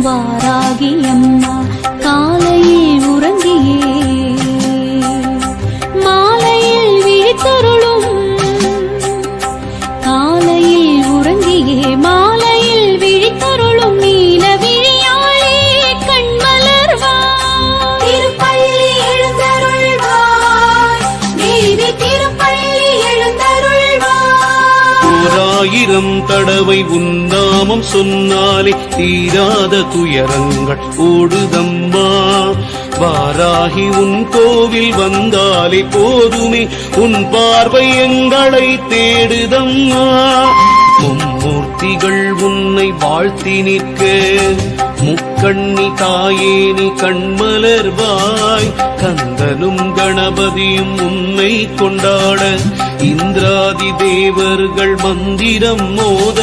வாராகி அம்மா காலையில் உறங்கியே மாலையில் விழித்தருளும் காலையில் உறங்கியே மாலையில் விழித்தருளும் நீல விழியாளே கண்மலர்வாய் திருப்பள்ளி எழுந்தருள்வாய் தேவி திருப்பள்ளி எழுந்தருள்வாய் ஓராயிரம் தடவை உன் நாமம் சொன்னாலே தீராத துயரங்கள் ஓடுதம்மா வாராகி உன் கோவில் வந்தாலே போதுமே உன் பார்வை எங்களை தேடுதம்மா மும்மூர்த்திகள் உன்னை வாழ்த்தி நிற்க முக்கண்ணி தாயே நீ கண்மலர்வாய் கந்தனும் கணபதியும் உன்னை கொண்டாட இந்திராதி தேவர்கள் மந்திரம் மோத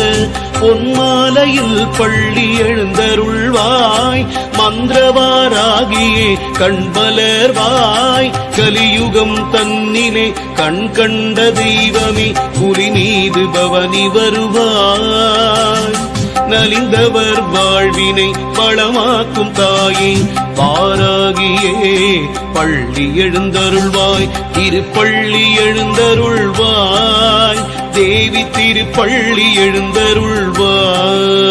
பொன்மாலையில் பள்ளி எழுந்தருள்வாய் மந்திரவாராகியே கண்மலர்வாய் கலியுகம் தன்னிலே கண் கண்ட தெய்வமே புலி மீது பவனி வருவாய் நலிந்தவர் வாழ்வினை வளமாக்கும் தாயே வாராகியே பள்ளி எழுந்தருள்வாய் திருப்பள்ளி எழுந்தருள்வாய் தேவி திருப்பள்ளி எழுந்தருள்வாய்.